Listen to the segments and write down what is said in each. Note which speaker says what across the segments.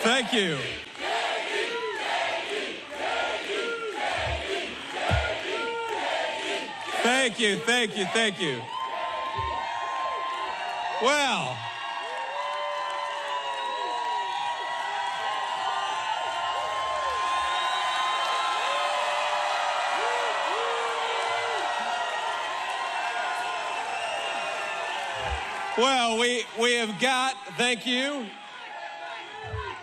Speaker 1: Thank you. Thank you, thank you, thank you. Well, we have got, thank you.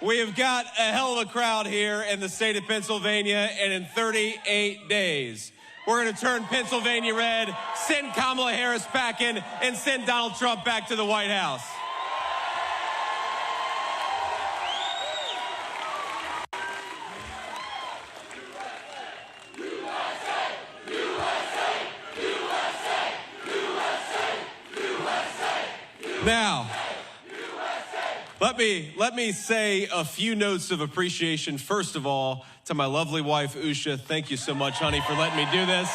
Speaker 1: We have got a hell of a crowd here in the state of Pennsylvania, and in 38 days, we're going to turn Pennsylvania red, send Kamala Harris back in, and send Donald Trump back to the White House. Now, let me say a few notes of appreciation. First of all, to my lovely wife, Usha. Thank you so much, honey, for letting me do this.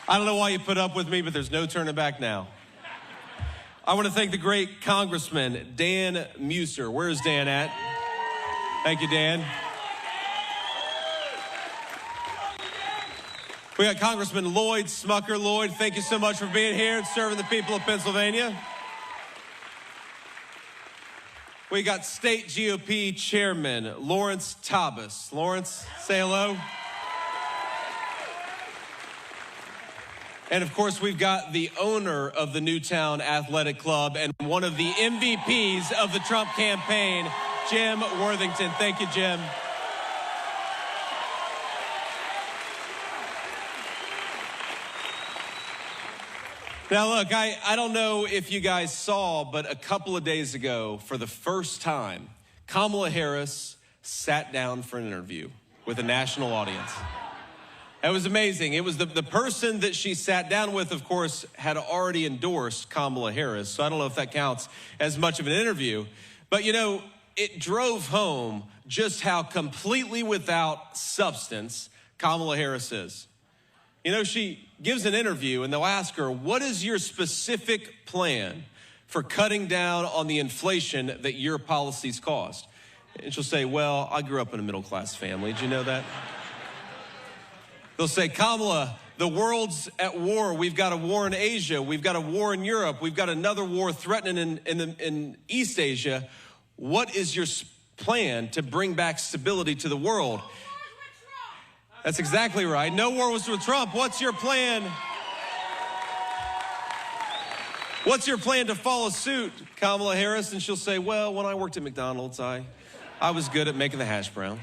Speaker 1: I don't know why you put up with me, but there's no turning back now. I want to thank the great Congressman Dan Muser. Where's Dan at? Thank you, Dan. We got Congressman Lloyd Smucker. Lloyd, thank you so much for being here and serving the people of Pennsylvania. We got State GOP Chairman Lawrence Thomas. Lawrence, say hello. And of course, we've got the owner of the Newtown Athletic Club and one of the MVPs of the Trump campaign, Jim Worthington. Thank you, Jim. Now, look, I don't know if you guys saw, but a couple of days ago, for the first time, Kamala Harris sat down for an interview with a national audience. It was amazing. It was the person that she sat down with, of course, had already endorsed Kamala Harris. So I don't know if that counts as much of an interview. But, you know, it drove home just how completely without substance Kamala Harris is. You know, she gives an interview and they'll ask her, what is your specific plan for cutting down on the inflation that your policies caused? And she'll say, well, I grew up in a middle-class family. Did you know that? They'll say, Kamala, the world's at war. We've got a war in Asia. We've got a war in Europe. We've got another war threatening in East Asia. What is your plan to bring back stability to the world? That's exactly right. No war was with Trump. What's your plan? What's your plan to follow suit, Kamala Harris? And she'll say, well, when I worked at McDonald's, I was good at making the hash brown.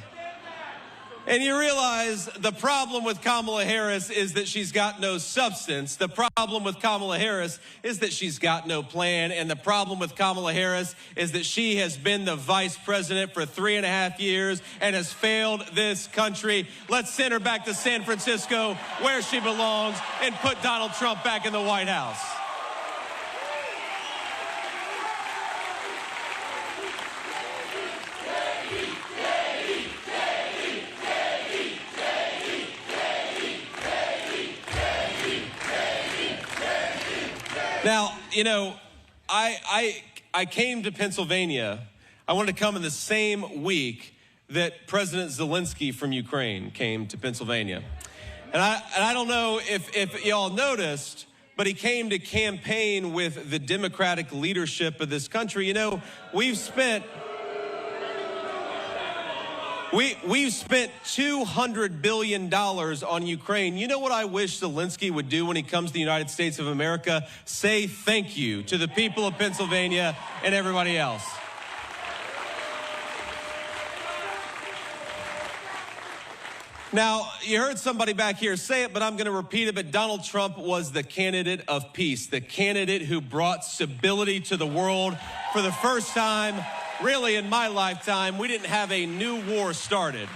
Speaker 1: And you realize the problem with Kamala Harris is that she's got no substance. The problem with Kamala Harris is that she's got no plan. And the problem with Kamala Harris is that she has been the vice president for 3.5 years and has failed this country. Let's send her back to San Francisco where she belongs and put Donald Trump back in the White House. Now, you know, I came to Pennsylvania. I wanted to come in the same week that President Zelensky from Ukraine came to Pennsylvania. And I don't know if y'all noticed, but he came to campaign with the Democratic leadership of this country. You know, we've spent $200 billion on Ukraine. You know what I wish Zelensky would do when he comes to the United States of America? Say thank you to the people of Pennsylvania and everybody else. Now, you heard somebody back here say it, but I'm going to repeat it. But Donald Trump was the candidate of peace, the candidate who brought stability to the world for the first time. Really, in my lifetime, we didn't have a new war started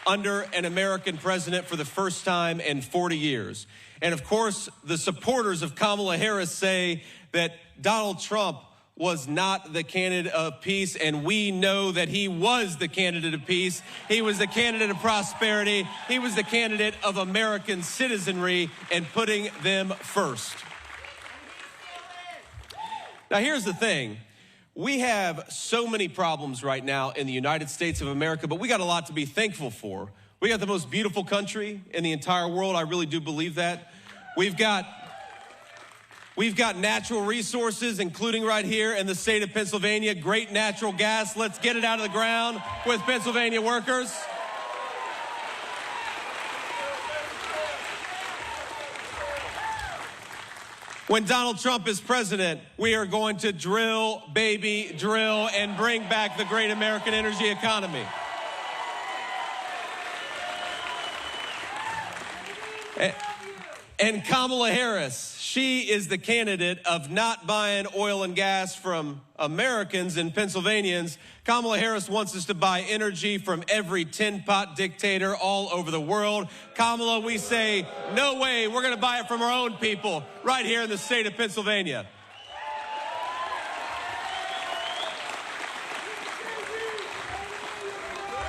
Speaker 1: under an American president for the first time in 40 years. And of course, the supporters of Kamala Harris say that Donald Trump was not the candidate of peace, and we know that he was the candidate of peace. He was the candidate of prosperity. He was the candidate of American citizenry and putting them first. Now, here's the thing. We have so many problems right now in the United States of America, but we got a lot to be thankful for. We got the most beautiful country in the entire world. I really do believe that. We've got natural resources, including right here in the state of Pennsylvania, great natural gas. Let's get it out of the ground with Pennsylvania workers. When Donald Trump is president, we are going to drill, baby, drill, and bring back the great American energy economy. And Kamala Harris, she is the candidate of not buying oil and gas from Americans and Pennsylvanians. Kamala Harris wants us to buy energy from every tin-pot dictator all over the world. Kamala, we say, no way, we're going to buy it from our own people right here in the state of Pennsylvania.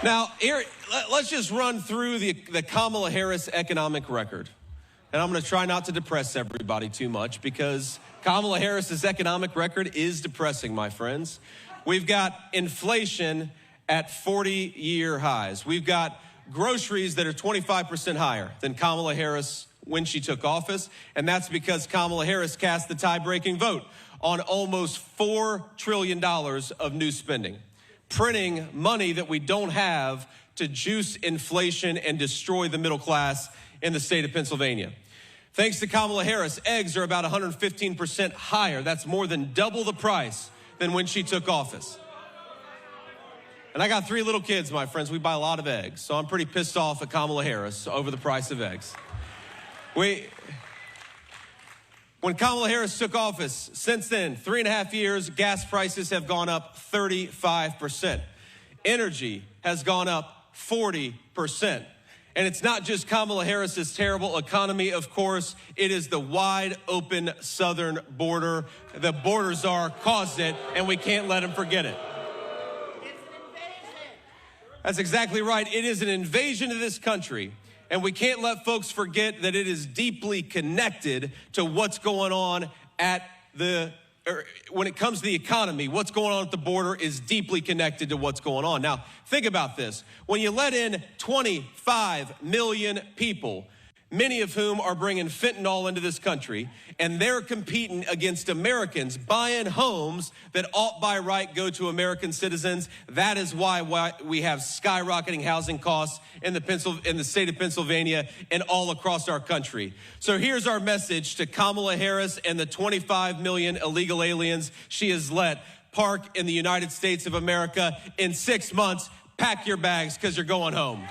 Speaker 1: Now, here, let's just run through the Kamala Harris economic record. And I'm going to try not to depress everybody too much because Kamala Harris's economic record is depressing, my friends. We've got inflation at 40-year highs. We've got groceries that are 25% higher than Kamala Harris when she took office. And that's because Kamala Harris cast the tie-breaking vote on almost $4 trillion of new spending, printing money that we don't have to juice inflation and destroy the middle class in the state of Pennsylvania. Thanks to Kamala Harris, eggs are about 115% higher. That's more than double the price than when she took office. And I got 3 little kids, my friends. We buy a lot of eggs, so I'm pretty pissed off at Kamala Harris over the price of eggs. When Kamala Harris took office, since then, 3.5 years, gas prices have gone up 35%. Energy has gone up 40%. And it's not just Kamala Harris's terrible economy, of course. It is the wide open southern border. The border czar caused it, and we can't let him forget it. It's an invasion. That's exactly right. It is an invasion of this country. And we can't let folks forget that it is deeply connected to what's going on when it comes to the economy. What's going on at the border is deeply connected to what's going on. Now, think about this. When you let in 25 million people, many of whom are bringing fentanyl into this country, and they're competing against Americans buying homes that ought by right go to American citizens. That is why we have skyrocketing housing costs in the state of Pennsylvania and all across our country. So here's our message to Kamala Harris and the 25 million illegal aliens she has let park in the United States of America. In 6 months, pack your bags because you're going home.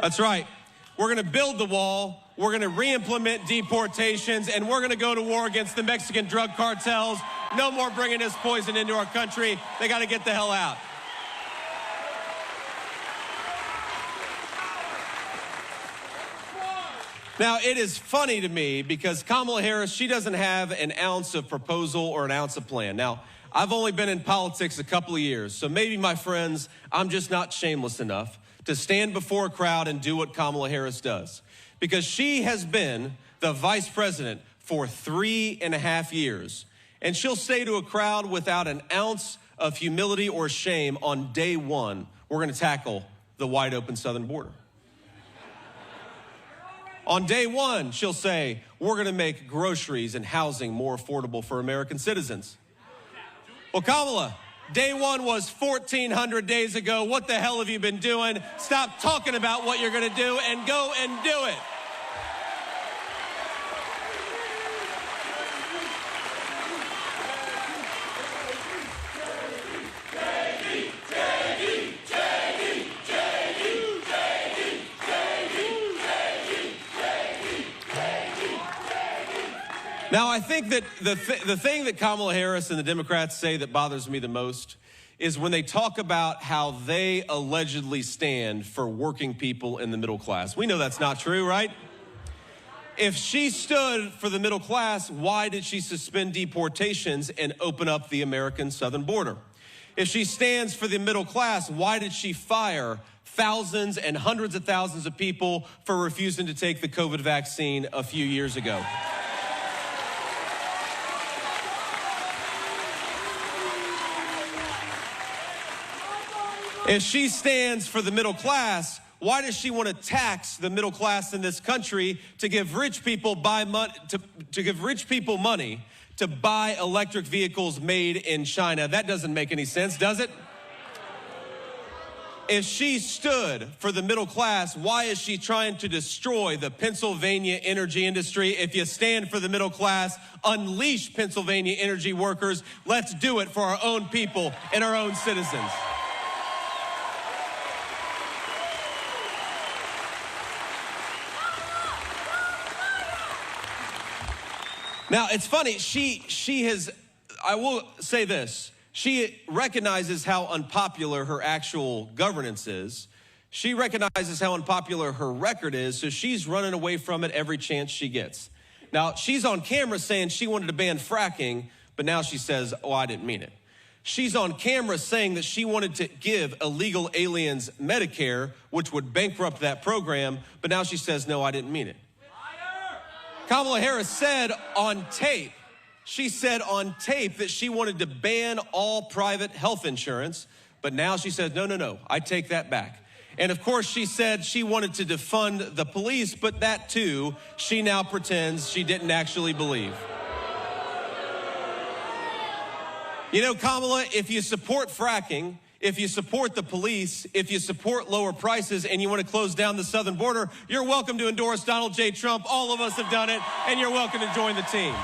Speaker 1: That's right. We're going to build the wall. We're going to re-implement deportations, and we're going to go to war against the Mexican drug cartels. No more bringing this poison into our country. They got to get the hell out. Now, it is funny to me because Kamala Harris, she doesn't have an ounce of proposal or an ounce of plan. Now, I've only been in politics a couple of years, so maybe, my friends, I'm just not shameless enough to stand before a crowd and do what Kamala Harris does. Because she has been the vice president for 3.5 years. And she'll say to a crowd without an ounce of humility or shame, on day one, we're going to tackle the wide open southern border. On day one, she'll say, we're going to make groceries and housing more affordable for American citizens. Well, Kamala, day one was 1,400 days ago. What the hell have you been doing? Stop talking about what you're going to do and go and do it. Now, I think that the thing that Kamala Harris and the Democrats say that bothers me the most is when they talk about how they allegedly stand for working people in the middle class. We know that's not true, right? If she stood for the middle class, why did she suspend deportations and open up the American southern border? If she stands for the middle class, why did she fire thousands and hundreds of thousands of people for refusing to take the COVID vaccine a few years ago? If she stands for the middle class, why does she want to tax the middle class in this country to give rich people money to buy electric vehicles made in China? That doesn't make any sense, does it? If she stood for the middle class, why is she trying to destroy the Pennsylvania energy industry? If you stand for the middle class, unleash Pennsylvania energy workers. Let's do it for our own people and our own citizens. Now, it's funny, I will say this, she recognizes how unpopular her actual governance is. She recognizes how unpopular her record is, so she's running away from it every chance she gets. Now, she's on camera saying she wanted to ban fracking, but now she says, oh, I didn't mean it. She's on camera saying that she wanted to give illegal aliens Medicare, which would bankrupt that program, but now she says, no, I didn't mean it. Kamala Harris said on tape, that she wanted to ban all private health insurance, but now she says, no, I take that back. And of course, she said she wanted to defund the police, but that too, she now pretends she didn't actually believe. You know, Kamala, if you support fracking, if you support the police, if you support lower prices, and you want to close down the southern border, you're welcome to endorse Donald J. Trump. All of us have done it, and you're welcome to join the team.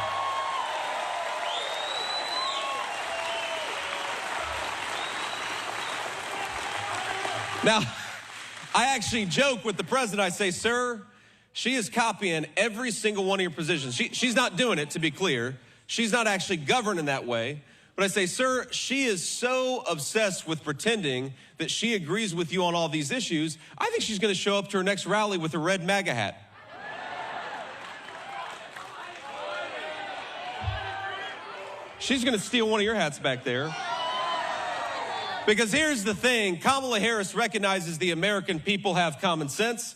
Speaker 1: Now, I actually joke with the president. I say, sir, she is copying every single one of your positions. She's not doing it, to be clear. She's not actually governing that way. But I say, sir, she is so obsessed with pretending that she agrees with you on all these issues, I think she's going to show up to her next rally with a red MAGA hat. She's going to steal one of your hats back there. Because here's the thing, Kamala Harris recognizes the American people have common sense.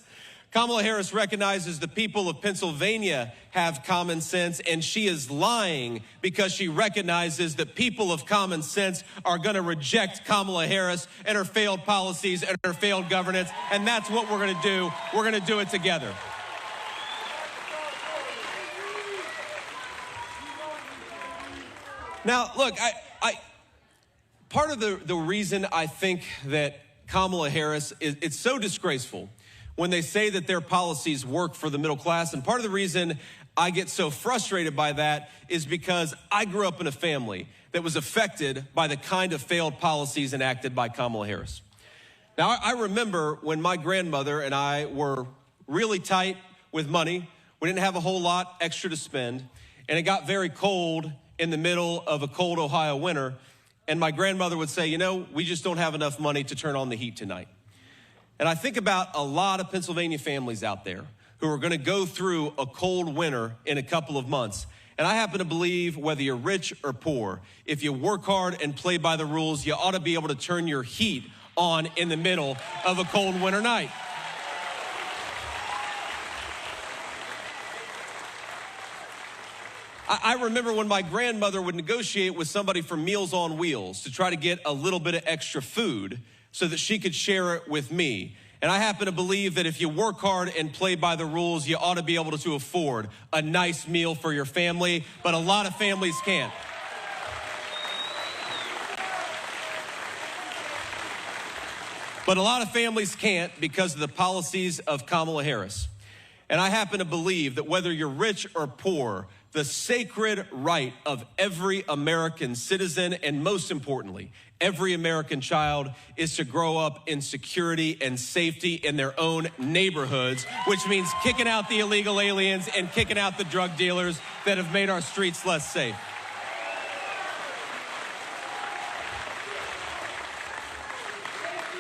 Speaker 1: Kamala Harris recognizes the people of Pennsylvania have common sense, and she is lying because she recognizes that people of common sense are going to reject Kamala Harris and her failed policies and her failed governance, and that's what we're going to do. We're going to do it together. Now, look, part of the reason I think that Kamala Harris it's so disgraceful when they say that their policies work for the middle class. And part of the reason I get so frustrated by that is because I grew up in a family that was affected by the kind of failed policies enacted by Kamala Harris. Now, I remember when my grandmother and I were really tight with money. We didn't have a whole lot extra to spend, and it got very cold in the middle of a cold Ohio winter. And my grandmother would say, you know, we just don't have enough money to turn on the heat tonight. And I think about a lot of Pennsylvania families out there who are going to go through a cold winter in a couple of months. And I happen to believe whether you're rich or poor, if you work hard and play by the rules, you ought to be able to turn your heat on in the middle of a cold winter night. I remember when my grandmother would negotiate with somebody from Meals on Wheels to try to get a little bit of extra food so that she could share it with me. And I happen to believe that if you work hard and play by the rules, you ought to be able to afford a nice meal for your family, but a lot of families can't. But a lot of families can't because of the policies of Kamala Harris. And I happen to believe that whether you're rich or poor, the sacred right of every American citizen, and most importantly, every American child, is to grow up in security and safety in their own neighborhoods, which means kicking out the illegal aliens and kicking out the drug dealers that have made our streets less safe.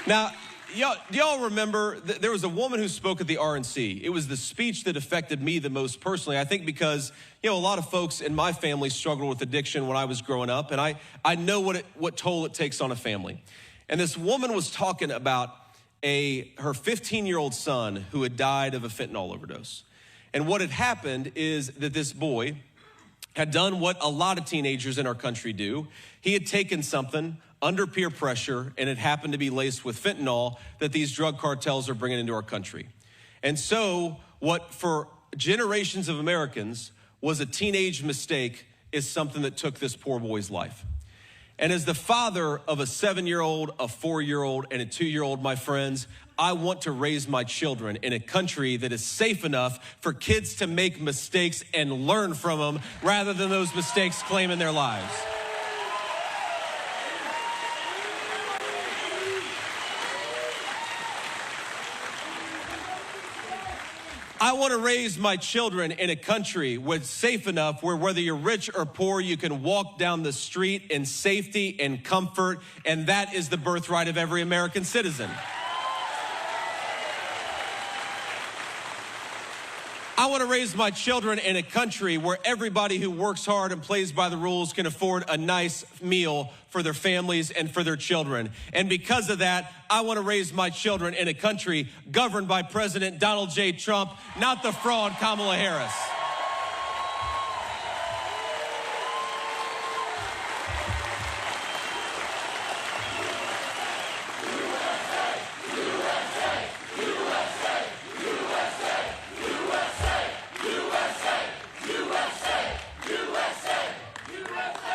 Speaker 1: Now, y'all remember there was a woman who spoke at the RNC. It was the speech that affected me the most personally. I think because, a lot of folks in my family struggled with addiction when I was growing up, and I know what toll it takes on a family. And this woman was talking about her 15-year-old son who had died of a fentanyl overdose. And what had happened is that this boy had done what a lot of teenagers in our country do. He had taken something under peer pressure, and it happened to be laced with fentanyl that these drug cartels are bringing into our country. And so what for generations of Americans was a teenage mistake is something that took this poor boy's life. And as the father of a 7-year-old, a 4-year-old, and a 2-year-old, my friends, I want to raise my children in a country that is safe enough for kids to make mistakes and learn from them rather than those mistakes claiming their lives. I want to raise my children in a country where it's safe enough where whether you're rich or poor, you can walk down the street in safety and comfort, and that is the birthright of every American citizen. I want to raise my children in a country where everybody who works hard and plays by the rules can afford a nice meal for their families and for their children. And because of that, I want to raise my children in a country governed by President Donald J. Trump, not the fraud Kamala Harris.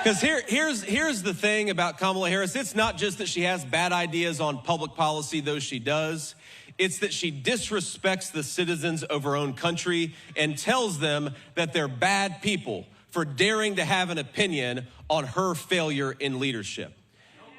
Speaker 1: Because here's the thing about Kamala Harris. It's not just that she has bad ideas on public policy, though she does. It's that she disrespects the citizens of her own country and tells them that they're bad people for daring to have an opinion on her failure in leadership.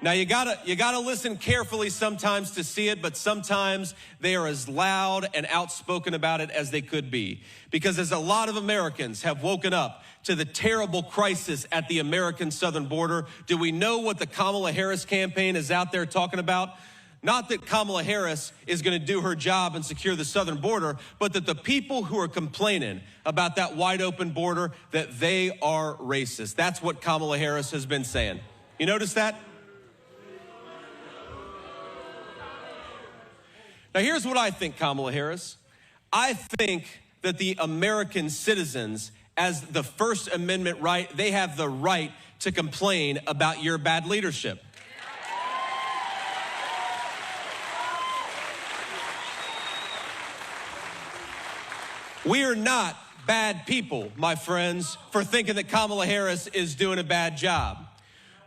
Speaker 1: Now, you gotta listen carefully sometimes to see it, but sometimes they are as loud and outspoken about it as they could be. Because as a lot of Americans have woken up to the terrible crisis at the American southern border, do we know what the Kamala Harris campaign is out there talking about? Not that Kamala Harris is gonna do her job and secure the southern border, but that the people who are complaining about that wide open border, that they are racist. That's what Kamala Harris has been saying. You notice that? Now, here's what I think, Kamala Harris. I think that the American citizens, as the First Amendment right, they have the right to complain about your bad leadership. We are not bad people, my friends, for thinking that Kamala Harris is doing a bad job.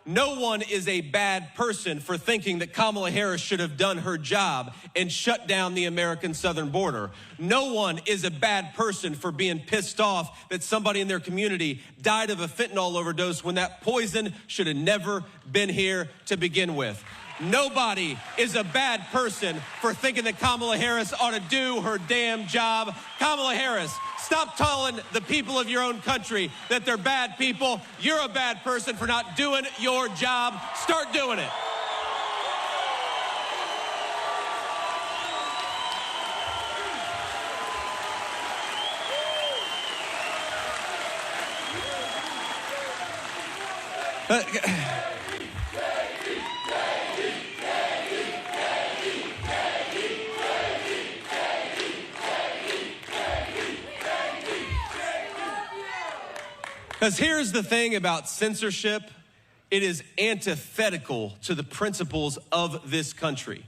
Speaker 1: No one is a bad person for thinking that Kamala Harris should have done her job and shut down the American southern border. No one is a bad person for being pissed off that somebody in their community died of a fentanyl overdose when that poison should have never been here to begin with. Nobody is a bad person for thinking that Kamala Harris ought to do her damn job. Kamala Harris, stop telling the people of your own country that they're bad people. You're a bad person for not doing your job. Start doing it. Because here's the thing about censorship, it is antithetical to the principles of this country.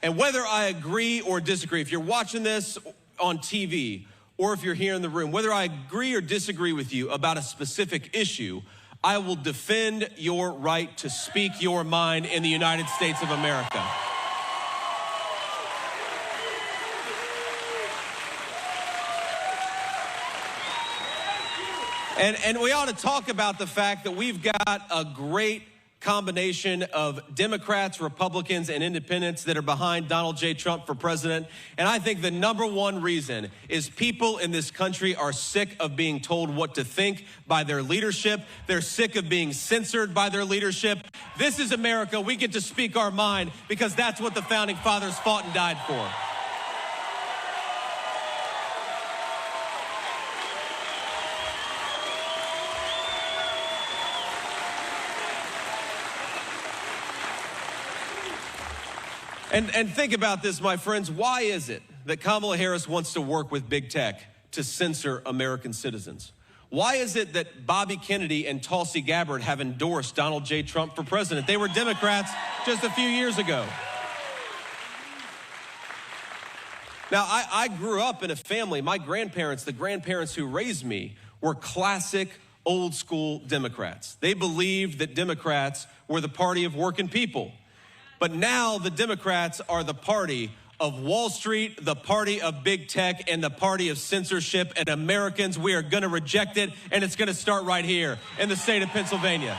Speaker 1: And whether I agree or disagree, if you're watching this on TV or if you're here in the room, whether I agree or disagree with you about a specific issue, I will defend your right to speak your mind in the United States of America. And we ought to talk about the fact that we've got a great combination of Democrats, Republicans, and independents that are behind Donald J. Trump for president. And I think the number one reason is people in this country are sick of being told what to think by their leadership. They're sick of being censored by their leadership. This is America. We get to speak our mind because that's what the founding fathers fought and died for. And think about this, my friends. Why is it that Kamala Harris wants to work with big tech to censor American citizens? Why is it that Bobby Kennedy and Tulsi Gabbard have endorsed Donald J. Trump for president? They were Democrats just a few years ago. Now, I grew up in a family, my grandparents, the grandparents who raised me, were classic old school Democrats. They believed that Democrats were the party of working people. But now the Democrats are the party of Wall Street, the party of big tech, and the party of censorship. And Americans, we are going to reject it, and it's going to start right here in the state of Pennsylvania.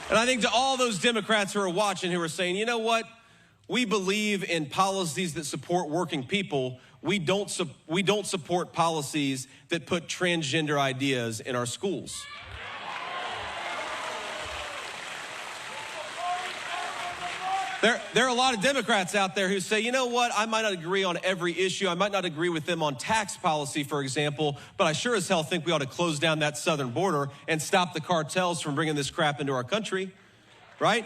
Speaker 1: And I think to all those Democrats who are watching, who are saying, you know what? We believe in policies that support working people. We don't support policies that put transgender ideas in our schools. There are a lot of Democrats out there who say, you know what, I might not agree on every issue. I might not agree with them on tax policy, for example, but I sure as hell think we ought to close down that southern border and stop the cartels from bringing this crap into our country, right?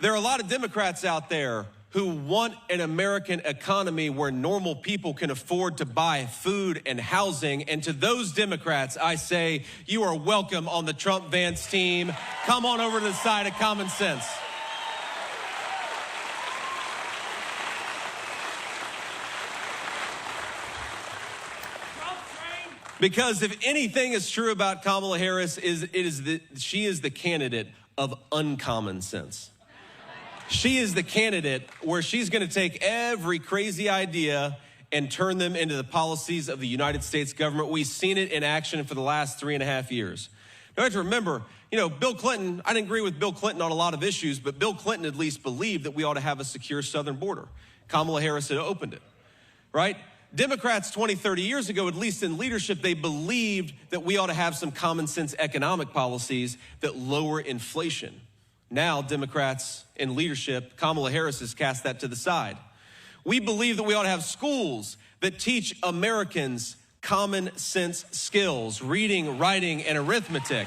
Speaker 1: There are a lot of Democrats out there who want an American economy where normal people can afford to buy food and housing. And to those Democrats, I say, you are welcome on the Trump-Vance team. Come on over to the side of common sense. Because if anything is true about Kamala Harris, she is the candidate of uncommon sense. She is the candidate where she's going to take every crazy idea and turn them into the policies of the United States government. We've seen it in action for the last 3.5 years. Now, you have to remember, Bill Clinton, I didn't agree with Bill Clinton on a lot of issues, but Bill Clinton at least believed that we ought to have a secure southern border. Kamala Harris had opened it, right? Democrats 20, 30 years ago, at least in leadership, they believed that we ought to have some common sense economic policies that lower inflation. Now, Democrats in leadership, Kamala Harris has cast that to the side. We believe that we ought to have schools that teach Americans common sense skills, reading, writing, and arithmetic.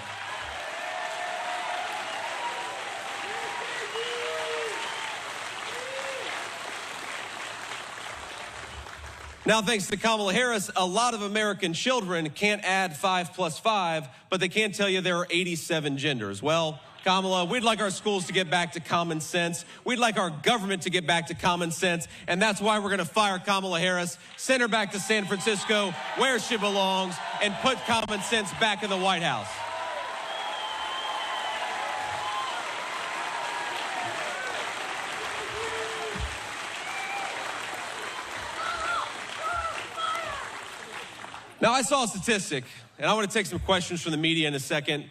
Speaker 1: Now, thanks to Kamala Harris, a lot of American children can't add 5 plus 5, but they can't tell you there are 87 genders. Well, Kamala, we'd like our schools to get back to common sense. We'd like our government to get back to common sense. And that's why we're going to fire Kamala Harris, send her back to San Francisco, where she belongs, and put common sense back in the White House. Now, I saw a statistic, and I want to take some questions from the media in a second.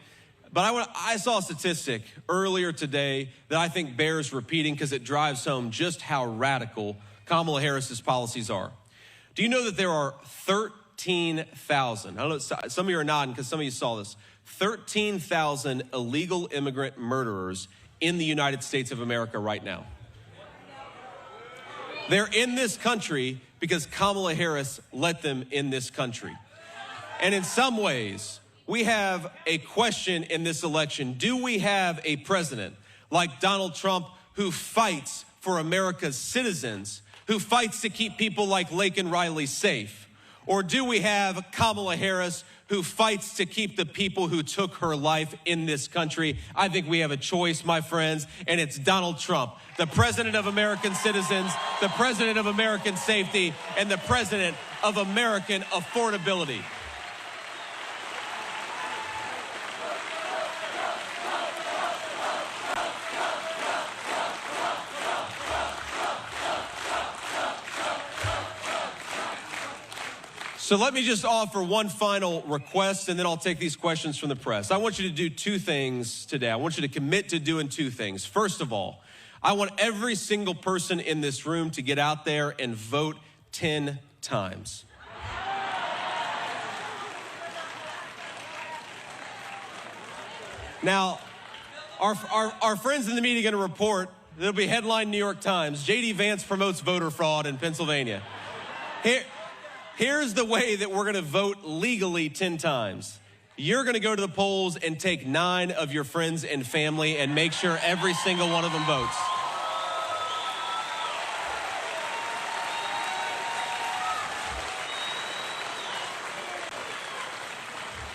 Speaker 1: But I saw a statistic earlier today that I think bears repeating because it drives home just how radical Kamala Harris's policies are. Do you know that there are 13,000, I don't know, some of you are nodding because some of you saw this, 13,000 illegal immigrant murderers in the United States of America right now? They're in this country because Kamala Harris let them in this country. And in some ways, we have a question in this election. Do we have a president like Donald Trump who fights for America's citizens, who fights to keep people like Laken Riley safe? Or do we have Kamala Harris who fights to keep the people who took her life in this country? I think we have a choice, my friends, and it's Donald Trump, the president of American citizens, the president of American safety, and the president of American affordability. So let me just offer one final request, and then I'll take these questions from the press. I want you to do two things today. I want you to commit to doing two things. First of all, I want every single person in this room to get out there and vote 10 times. Now, our friends in the media are going to report, there'll be headline New York Times, J.D. Vance promotes voter fraud in Pennsylvania. Here's the way that we're going to vote legally 10 times. You're going to go to the polls and take 9 of your friends and family and make sure every single one of them votes.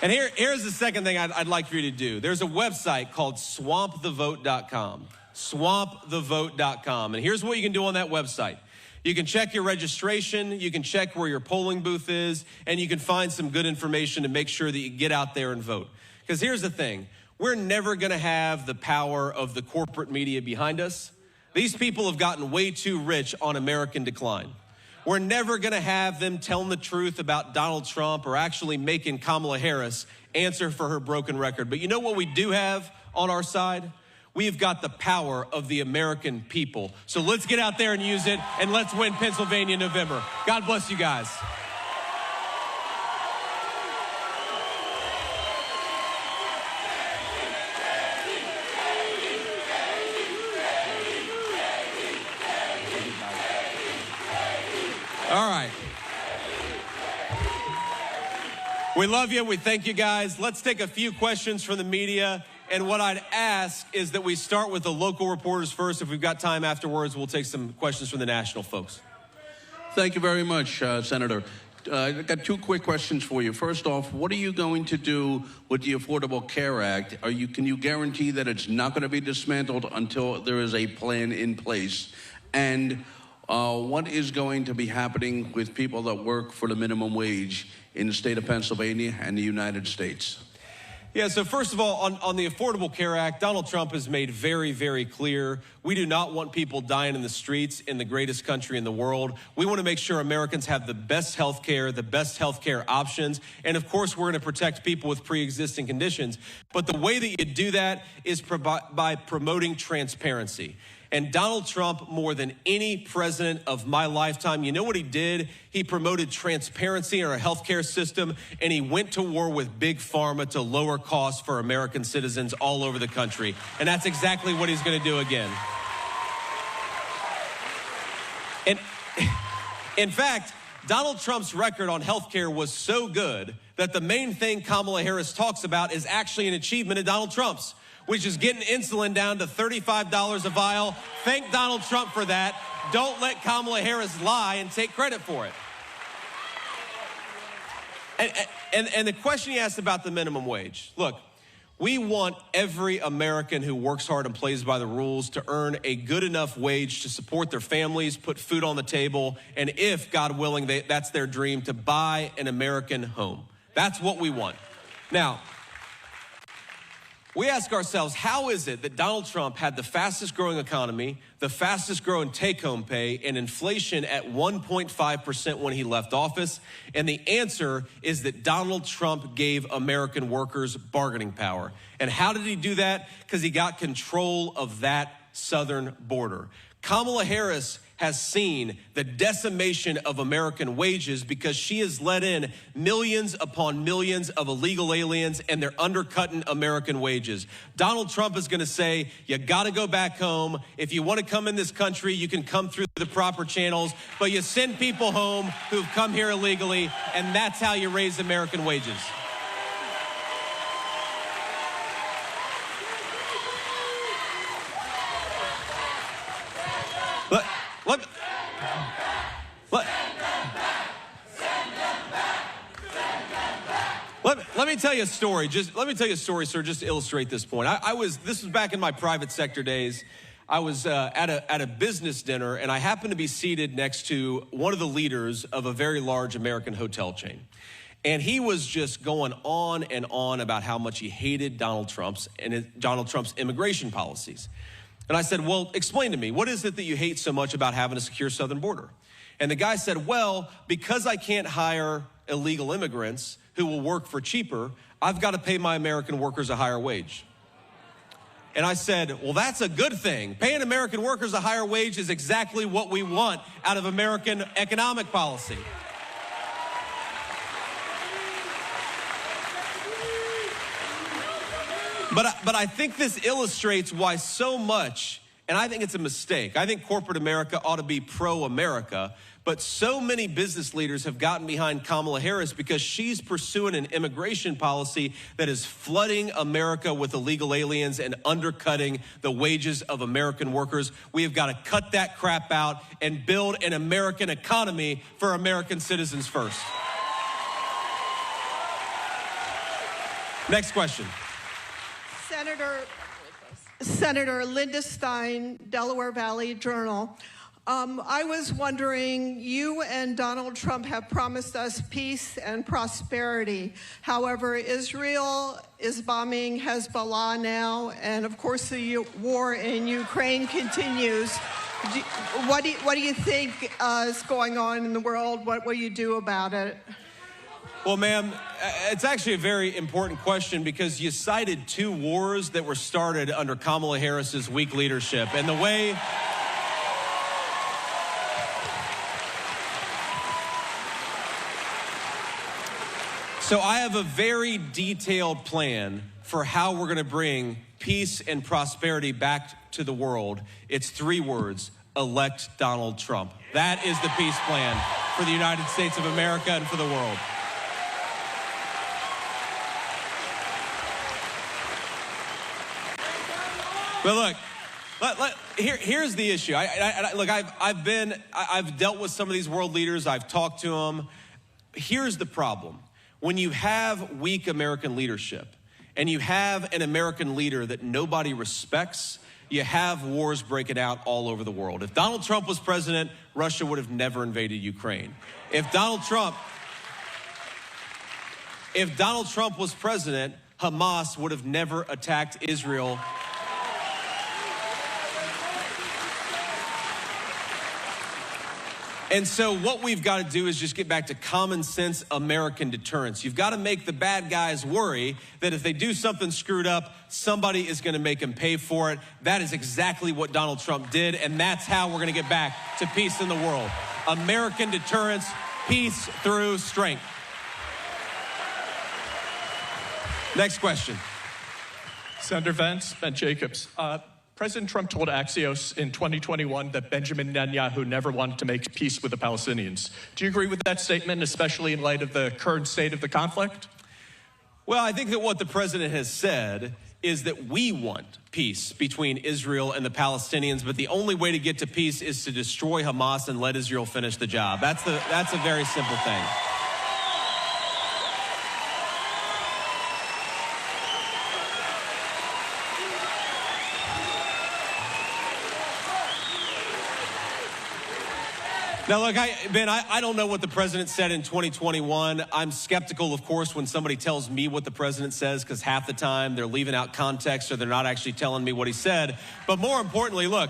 Speaker 1: And here's the second thing I'd like for you to do. There's a website called swampthevote.com. Swampthevote.com. And here's what you can do on that website. You can check your registration, you can check where your polling booth is, and you can find some good information to make sure that you get out there and vote. Because here's the thing, we're never gonna have the power of the corporate media behind us. These people have gotten way too rich on American decline. We're never gonna have them telling the truth about Donald Trump or actually making Kamala Harris answer for her broken record. But you know what we do have on our side? We've got the power of the American people. So let's get out there and use it, and let's win Pennsylvania in November. God bless you guys. All right. We love you. We thank you guys. Let's take a few questions from the media. And what I'd ask is that we start with the local reporters first. If we've got time afterwards, we'll take some questions from the national folks.
Speaker 2: Thank you very much, Senator. I've got 2 quick questions for you. First off, what are you going to do with the Affordable Care Act? Can you guarantee that it's not going to be dismantled until there is a plan in place? And what is going to be happening with people that work for the minimum wage in the state of Pennsylvania and the United States?
Speaker 1: Yeah, so first of all, on the Affordable Care Act, Donald Trump has made very, very clear we do not want people dying in the streets in the greatest country in the world. We want to make sure Americans have the best health care, the best health care options, and of course, we're going to protect people with pre-existing conditions. But the way that you do that is by promoting transparency. And Donald Trump, more than any president of my lifetime, you know what he did? He promoted transparency in our healthcare system, and he went to war with Big Pharma to lower costs for American citizens all over the country. And that's exactly what he's going to do again. And in fact, Donald Trump's record on healthcare was so good that the main thing Kamala Harris talks about is actually an achievement of Donald Trump's, which is getting insulin down to $35 a vial. Thank Donald Trump for that. Don't let Kamala Harris lie and take credit for it. And the question you asked about the minimum wage. Look, we want every American who works hard and plays by the rules to earn a good enough wage to support their families, put food on the table, and if, God willing, that's their dream, to buy an American home. That's what we want. Now, we ask ourselves, how is it that Donald Trump had the fastest growing economy, the fastest growing take-home pay, and inflation at 1.5% when he left office? And the answer is that Donald Trump gave American workers bargaining power. And how did he do that? Because he got control of that southern border. Kamala Harris has seen the decimation of American wages because she has let in millions upon millions of illegal aliens, and they're undercutting American wages. Donald Trump is going to say, you got to go back home. If you want to come in this country, you can come through the proper channels, but you send people home who've come here illegally, and that's how you raise American wages. Let me tell you a story. Let me tell you a story, sir, just to illustrate this point. This was back in my private sector days. I was at a business dinner, and I happened to be seated next to one of the leaders of a very large American hotel chain. And he was just going on and on about how much he hated Donald Trump's immigration policies. And I said, well, explain to me, what is it that you hate so much about having a secure southern border? And the guy said, well, because I can't hire illegal immigrants who will work for cheaper, I've got to pay my American workers a higher wage. And I said, well, that's a good thing. Paying American workers a higher wage is exactly what we want out of American economic policy. But I think this illustrates why so much, and I think it's a mistake. I think corporate America ought to be pro-America, but so many business leaders have gotten behind Kamala Harris because she's pursuing an immigration policy that is flooding America with illegal aliens and undercutting the wages of American workers. We have got to cut that crap out and build an American economy for American citizens first. Next question.
Speaker 3: Senator Linda Stein, Delaware Valley Journal. I was wondering, you and Donald Trump have promised us peace and prosperity. However, Israel is bombing Hezbollah now, and of course the war in Ukraine continues. What do you think is going on in the world? What will you do about it?
Speaker 1: Well, ma'am, it's actually a very important question because you cited two wars that were started under Kamala Harris's weak leadership. And the way... So I have a very detailed plan for how we're going to bring peace and prosperity back to the world. It's 3 words: elect Donald Trump. That is the peace plan for the United States of America and for the world. But look, here's the issue. I've dealt with some of these world leaders. I've talked to them. Here's the problem. When you have weak American leadership and you have an American leader that nobody respects, you have wars breaking out all over the world. If Donald Trump was president, Russia would have never invaded Ukraine. If Donald Trump was president, Hamas would have never attacked Israel. And so what we've got to do is just get back to common sense American deterrence. You've got to make the bad guys worry that if they do something screwed up, somebody is going to make them pay for it. That is exactly what Donald Trump did, and that's how we're going to get back to peace in the world. American deterrence, peace through strength. Next question.
Speaker 4: Senator Vance, Ben Jacobs. President Trump told Axios in 2021 that Benjamin Netanyahu never wanted to make peace with the Palestinians. Do you agree with that statement, especially in light of the current state of the conflict?
Speaker 1: Well, I think that what the president has said is that we want peace between Israel and the Palestinians, but the only way to get to peace is to destroy Hamas and let Israel finish the job. That's a very simple thing. Now, look, Ben, I don't know what the president said in 2021. I'm skeptical, of course, when somebody tells me what the president says, because half the time they're leaving out context or they're not actually telling me what he said. But more importantly, look,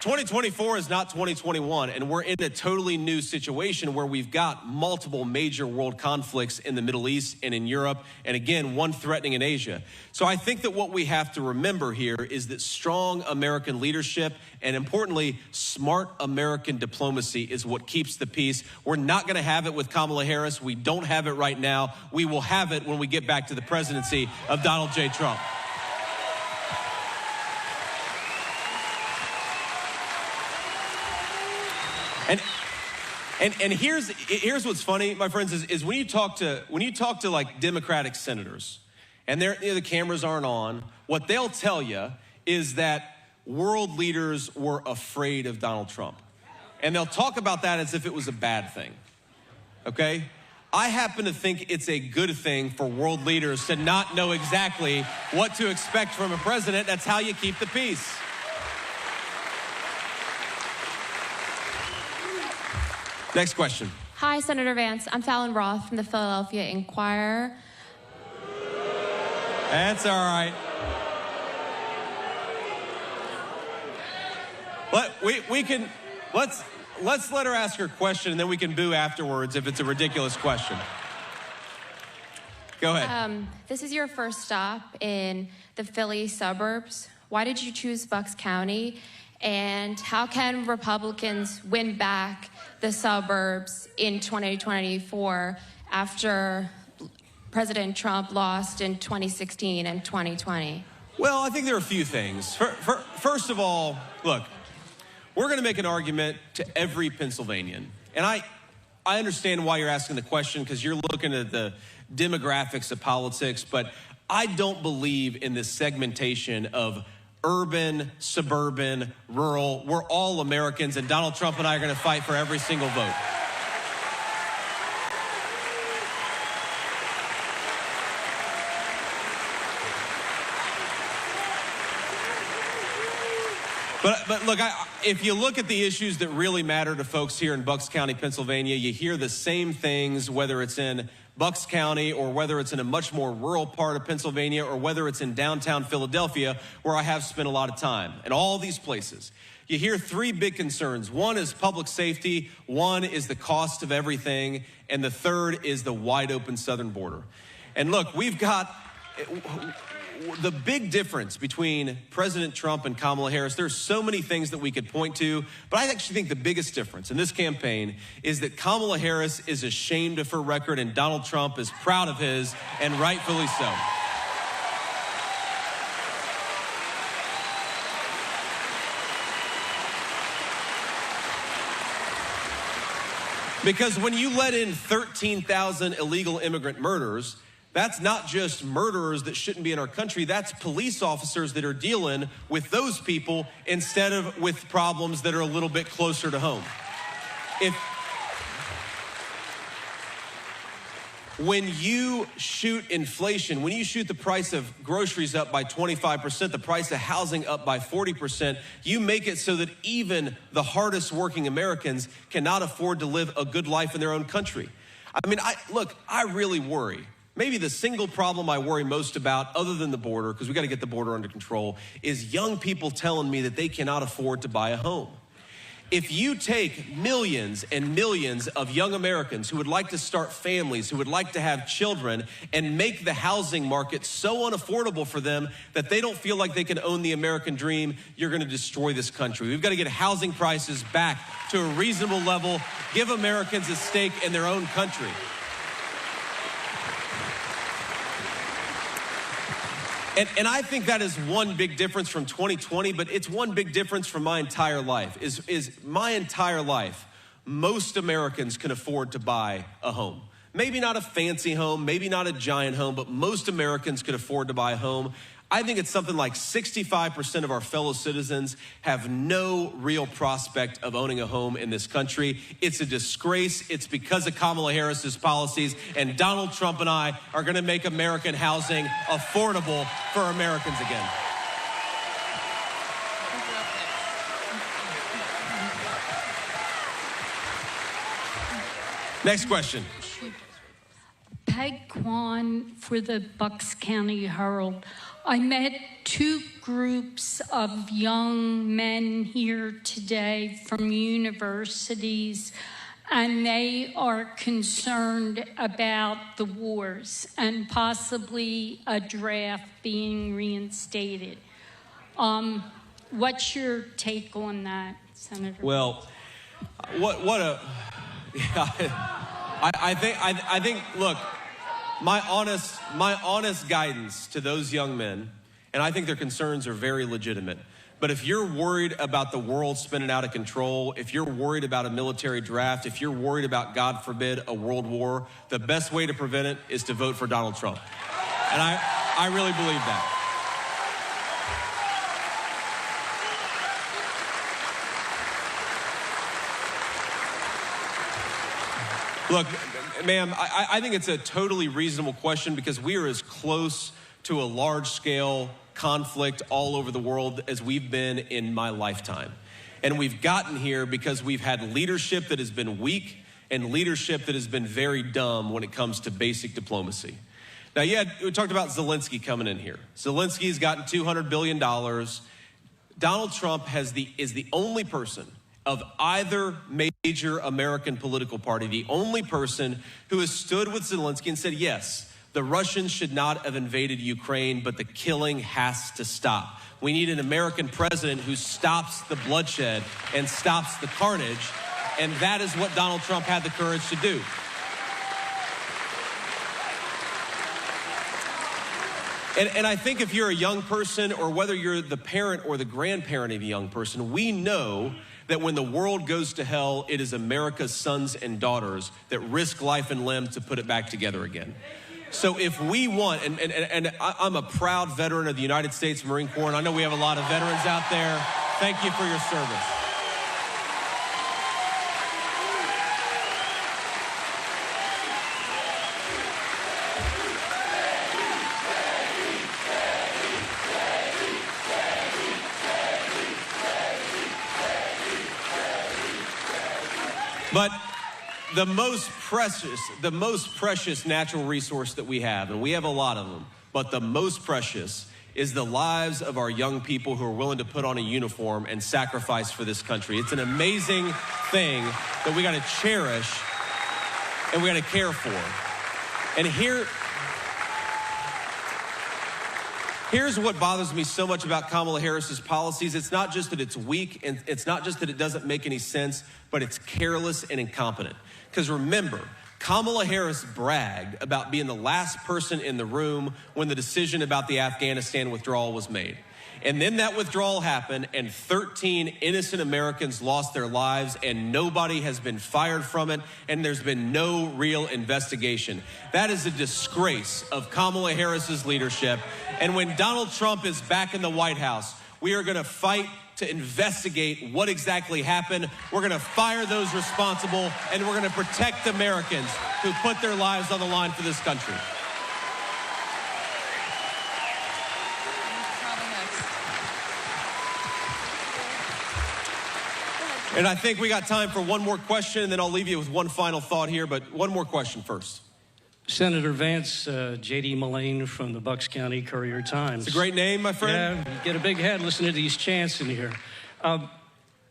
Speaker 1: 2024 is not 2021, and we're in a totally new situation where we've got multiple major world conflicts in the Middle East and in Europe, and again, one threatening in Asia. So I think that what we have to remember here is that strong American leadership and, importantly, smart American diplomacy is what keeps the peace. We're not going to have it with Kamala Harris. We don't have it right now. We will have it when we get back to the presidency of Donald J. Trump. And here's what's funny, my friends, is when you talk to like Democratic senators, and the cameras aren't on, what they'll tell you is that world leaders were afraid of Donald Trump. And they'll talk about that as if it was a bad thing, okay? I happen to think it's a good thing for world leaders to not know exactly what to expect from a president. That's how you keep the peace. Next question.
Speaker 5: Hi, Senator Vance. I'm Fallon Roth from the Philadelphia Inquirer.
Speaker 1: That's all right. let's let her ask her question, and then we can boo afterwards if it's a ridiculous question. Go ahead.
Speaker 5: This is your first stop in the Philly suburbs. Why did you choose Bucks County? And how can Republicans win back the suburbs in 2024 after President Trump lost in 2016 and 2020?
Speaker 1: Well, I think there are a few things. First of all, look, we're going to make an argument to every Pennsylvanian. And I understand why you're asking the question, because you're looking at the demographics of politics, but I don't believe in this segmentation of urban, suburban, rural. We're all Americans, and Donald Trump and I are going to fight for every single vote. But look, if you look at the issues that really matter to folks here in Bucks County, Pennsylvania, you hear the same things, whether it's in Bucks County or whether it's in a much more rural part of Pennsylvania or whether it's in downtown Philadelphia, where I have spent a lot of time. In all these places, you hear three big concerns. One is public safety, one is the cost of everything, and the third is the wide open southern border. And look, we've got the big difference between President Trump and Kamala Harris. There's so many things that we could point to, but I actually think the biggest difference in this campaign is that Kamala Harris is ashamed of her record and Donald Trump is proud of his, and rightfully so. Because when you let in 13,000 illegal immigrant murders, that's not just murderers that shouldn't be in our country. That's police officers that are dealing with those people instead of with problems that are a little bit closer to home. When you shoot inflation, when you shoot the price of groceries up by 25%, the price of housing up by 40%, you make it so that even the hardest working Americans cannot afford to live a good life in their own country. I mean, I really worry. Maybe the single problem I worry most about, other than the border, because we got to get the border under control, is young people telling me that they cannot afford to buy a home. If you take millions and millions of young Americans who would like to start families, who would like to have children, and make the housing market so unaffordable for them that they don't feel like they can own the American dream, you're going to destroy this country. We've got to get housing prices back to a reasonable level, give Americans a stake in their own country. And I think that is one big difference from 2020, but it's one big difference from my entire life, is my entire life, most Americans can afford to buy a home. Maybe not a fancy home, maybe not a giant home, but most Americans could afford to buy a home. I think it's something like 65% of our fellow citizens have no real prospect of owning a home in this country. It's a disgrace. It's because of Kamala Harris's policies, and Donald Trump and I are going to make American housing affordable for Americans again. Next question.
Speaker 6: Peg Kwan for the Bucks County Herald. I met two groups of young men here today from universities, and they are concerned about the wars and possibly a draft being reinstated. What's your take on that, Senator?
Speaker 1: Well, I think, look, my honest guidance to those young men, and I think their concerns are very legitimate, but if you're worried about the world spinning out of control, if you're worried about a military draft, if you're worried about, God forbid, a world war, the best way to prevent it is to vote for Donald Trump. And I really believe that. Look, ma'am, I think it's a totally reasonable question because we are as close to a large-scale conflict all over the world as we've been in my lifetime. And we've gotten here because we've had leadership that has been weak and leadership that has been very dumb when it comes to basic diplomacy. Now, we talked about Zelensky coming in here. Zelensky's gotten $200 billion. Donald Trump is the only person of either major major American political party, the only person who has stood with Zelensky and said, yes, the Russians should not have invaded Ukraine, but the killing has to stop. We need an American president who stops the bloodshed and stops the carnage, and that is what Donald Trump had the courage to do. And I think if you're a young person, or whether you're the parent or the grandparent of a young person, we know that when the world goes to hell, it is America's sons and daughters that risk life and limb to put it back together again. So if we want, and I'm a proud veteran of the United States Marine Corps, and I know we have a lot of veterans out there. Thank you for your service. But the most precious natural resource that we have, and we have a lot of them, but the most precious is the lives of our young people who are willing to put on a uniform and sacrifice for this country. It's an amazing thing that we got to cherish and we got to care for. And here's what bothers me so much about Kamala Harris's policies. It's not just that it's weak, and it's not just that it doesn't make any sense, but it's careless and incompetent. Because remember, Kamala Harris bragged about being the last person in the room when the decision about the Afghanistan withdrawal was made. And then that withdrawal happened, and 13 innocent Americans lost their lives, and nobody has been fired from it, and there's been no real investigation. That is a disgrace of Kamala Harris's leadership. And when Donald Trump is back in the White House, we are going to fight to investigate what exactly happened. We're going to fire those responsible, and we're going to protect Americans who put their lives on the line for this country. And I think we got time for one more question, and then I'll leave you with one final thought here, but one more question first.
Speaker 7: Senator Vance, J.D. Mullane from the Bucks County Courier-Times.
Speaker 1: It's a great name, my friend.
Speaker 7: Yeah, you get a big head listening to these chants in here.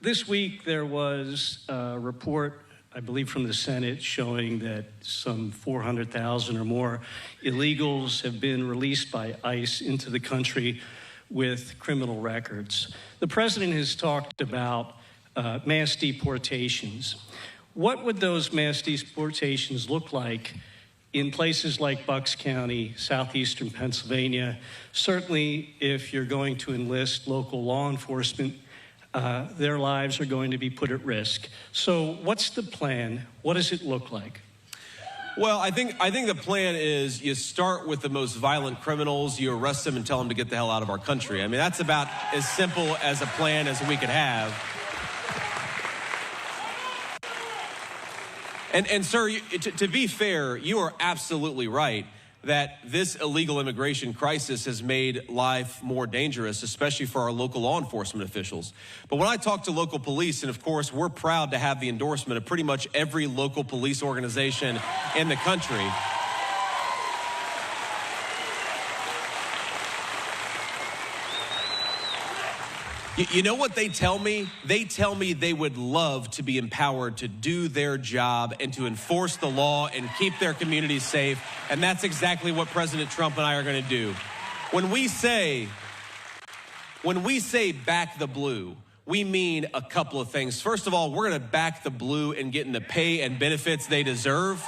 Speaker 7: This week there was a report, I believe from the Senate, showing that some 400,000 or more illegals have been released by ICE into the country with criminal records. The president has talked about mass deportations. What would those mass deportations look like in places like Bucks County, southeastern Pennsylvania? Certainly, if you're going to enlist local law enforcement, their lives are going to be put at risk. So what's the plan? What does it look like?
Speaker 1: Well, I think the plan is you start with the most violent criminals, you arrest them and tell them to get the hell out of our country. I mean, that's about as simple as a plan as we could have. And sir, to be fair, you are absolutely right that this illegal immigration crisis has made life more dangerous, especially for our local law enforcement officials. But when I talk to local police, and of course, we're proud to have the endorsement of pretty much every local police organization in the country. You know what they tell me? They tell me they would love to be empowered to do their job and to enforce the law and keep their communities safe. And that's exactly what President Trump and I are going to do. When we say back the blue, we mean a couple of things. First of all, we're going to back the blue and getting the pay and benefits they deserve.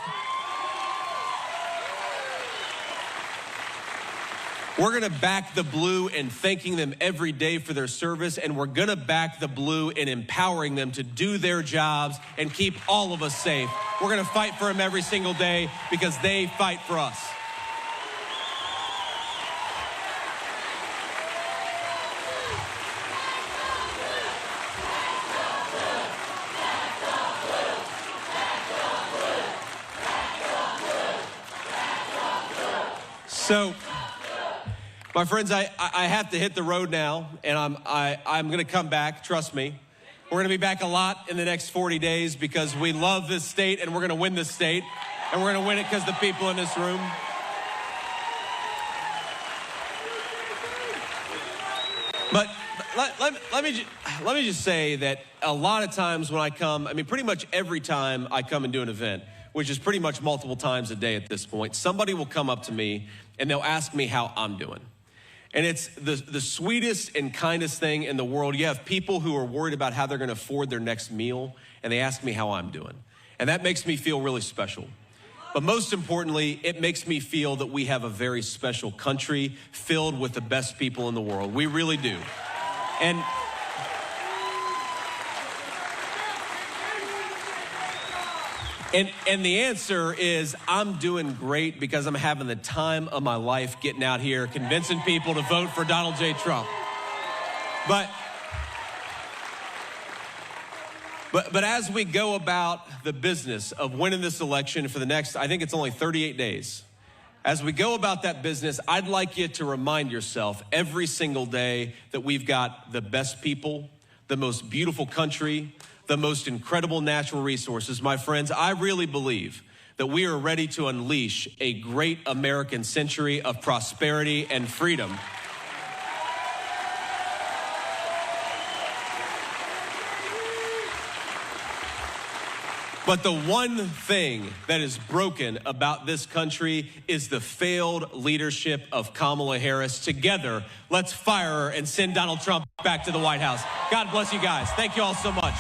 Speaker 1: We're going to back the blue in thanking them every day for their service, and we're going to back the blue in empowering them to do their jobs and keep all of us safe. We're going to fight for them every single day because they fight for us. So, my friends, I have to hit the road now, and I'm going to come back, trust me. We're going to be back a lot in the next 40 days because we love this state, and we're going to win this state, and we're going to win it because the people in this room. But let me just say that a lot of times when I come, I mean, pretty much every time I come and do an event, which is pretty much multiple times a day at this point, somebody will come up to me and they'll ask me how I'm doing. And it's the sweetest and kindest thing in the world. You have people who are worried about how they're gonna afford their next meal, and they ask me how I'm doing. And that makes me feel really special. But most importantly, it makes me feel that we have a very special country filled with the best people in the world. We really do. And the answer is I'm doing great because I'm having the time of my life getting out here, convincing people to vote for Donald J. Trump. But as we go about the business of winning this election for the next, I think it's only 38 days. As we go about that business, I'd like you to remind yourself every single day that we've got the best people, the most beautiful country, the most incredible natural resources. My friends, I really believe that we are ready to unleash a great American century of prosperity and freedom. But the one thing that is broken about this country is the failed leadership of Kamala Harris. Together, let's fire her and send Donald Trump back to the White House. God bless you guys. Thank you all so much.